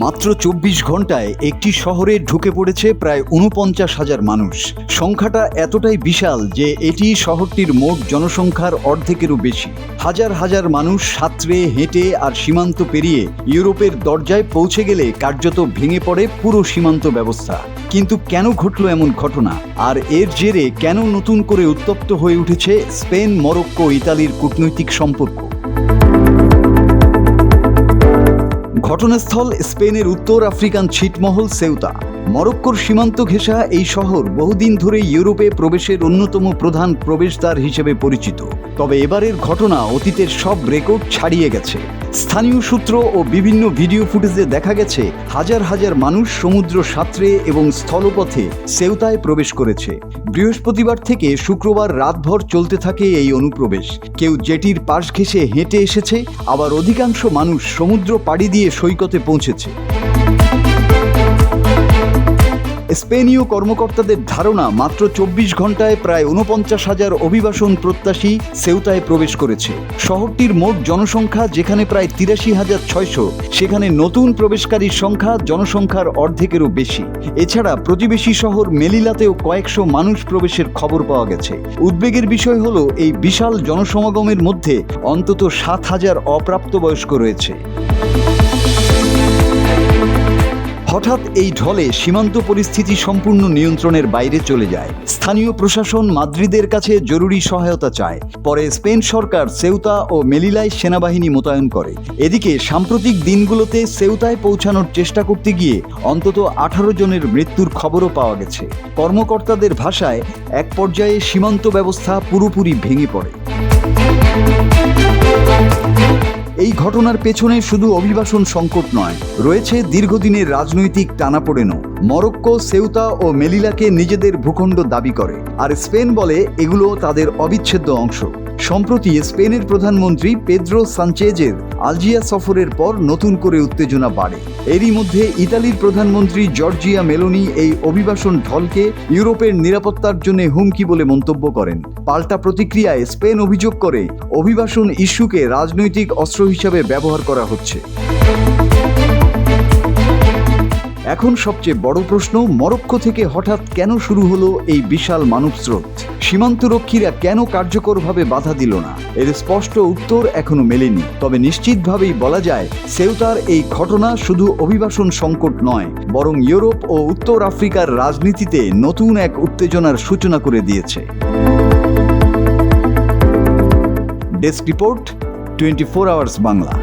মাত্র ২৪ ঘন্টায় একটি শহরে ঢুকে পড়েছে প্রায় ৪৯,০০০ মানুষ। সংখ্যাটা এতটাই বিশাল যে এটি শহরটির মোট জনসংখ্যার অর্ধেকেরও বেশি। হাজার হাজার মানুষ সাঁতরে হেঁটে আর সীমান্ত পেরিয়ে ইউরোপের দরজায় পৌঁছে গেলে কার্যত ভেঙে পড়ে পুরো সীমান্ত ব্যবস্থা। কিন্তু কেন ঘটল এমন ঘটনা, আর এর জেরে কেন নতুন করে উত্তপ্ত হয়ে উঠেছে স্পেন, মরক্কো, ইতালির কূটনৈতিক সম্পর্ক? ঘটনাস্থল স্পেনের উত্তর আফ্রিকান ছিটমহল সেউতা। মরক্কোর সীমান্ত ঘেঁষা এই শহর বহুদিন ধরে ইউরোপে প্রবেশের অন্যতম প্রধান প্রবেশদ্বার হিসেবে পরিচিত। তবে এবারের ঘটনা অতীতের সব রেকর্ড ছাড়িয়ে গেছে। স্থানীয় সূত্র ও বিভিন্ন ভিডিও ফুটেজে দেখা গেছে হাজার হাজার মানুষ সমুদ্র সাঁতরে এবং স্থলপথে সেউতায় প্রবেশ করেছে। বৃহস্পতিবার থেকে শুক্রবার রাতভর চলতে থাকে এই অনুপ্রবেশ। কেউ জেটির পাশ ঘেঁষে হেঁটে এসেছে, আবার অধিকাংশ মানুষ সমুদ্র পাড়ি দিয়ে সৈকতে পৌঁছেছে। স্পেনীয় কর্মকর্তাদের ধারণা, মাত্র ২৪ ঘন্টায় প্রায় ৪৯,০০০ অভিবাসন প্রত্যাশী সেউতায় প্রবেশ করেছে। শহরটির মোট জনসংখ্যা যেখানে প্রায় ৮৩,৬০০, সেখানে নতুন প্রবেশকারীর সংখ্যা জনসংখ্যার অর্ধেকেরও বেশি। এছাড়া প্রতিবেশী শহর মেলিলাতেও কয়েকশো মানুষ প্রবেশের খবর পাওয়া গেছে। উদ্বেগের বিষয় হলো এই বিশাল জনসমাগমের মধ্যে অন্তত ৭,০০০ অপ্রাপ্তবয়স্ক রয়েছে। হঠাৎ এই ঢলে সীমান্ত পরিস্থিতি সম্পূর্ণ নিয়ন্ত্রণের বাইরে চলে যায়। স্থানীয় প্রশাসন মাদ্রিদের কাছে জরুরি সহায়তা চায়। পরে স্পেন সরকার সেউতা ও মেলিলায় সেনাবাহিনী মোতায়েন করে। এদিকে সাম্প্রতিক দিনগুলোতে সেউতায় পৌঁছানোর চেষ্টা করতে গিয়ে অন্তত ১৮ জনের মৃত্যুর খবরও পাওয়া গেছে। কর্মকর্তাদের ভাষায়, এক পর্যায়ে সীমান্ত ব্যবস্থা পুরোপুরি ভেঙে পড়ে। এই ঘটনার পেছনে শুধু অভিবাসন সংকট নয়, রয়েছে দীর্ঘদিনের রাজনৈতিক টানাপোড়েনও। মরক্কো সেউতা ও মেলিলাকে নিজেদের ভূখণ্ড দাবি করে, আর স্পেন বলে এগুলো তাদের অবিচ্ছেদ্য অংশ। সম্প্রতি স্পেনের প্রধানমন্ত্রী পেদ্রো সানচেজের আলজিয়া সফরের পর নতুন করে উত্তেজনা বাড়ে। এরই মধ্যে ইতালির প্রধানমন্ত্রী জর্জিয়া মেলোনি এই অভিবাসন ঢলকে ইউরোপের নিরাপত্তার জন্য হুমকি বলে মন্তব্য করেন। পাল্টা প্রতিক্রিয়ায় স্পেন অভিযোগ করে অভিবাসন ইস্যুকে রাজনৈতিক অস্ত্র হিসাবে ব্যবহার করা হচ্ছে। এখন সবচেয়ে বড় প্রশ্ন, মরক্কো থেকে হঠাৎ কেন শুরু হলো এই বিশাল মানবস্রোত? সীমান্তরক্ষীরা কেন কার্যকরভাবে বাধা দিল না? এর স্পষ্ট উত্তর এখনো মেলেনি। তবে নিশ্চিতভাবেই বলা যায়, সেউতার এই ঘটনা শুধু অভিবাসন সংকট নয়, বরং ইউরোপ ও উত্তর আফ্রিকার রাজনীতিতে নতুন এক উত্তেজনার সূচনা করে দিয়েছে। Desk report, 24 hours Bangla.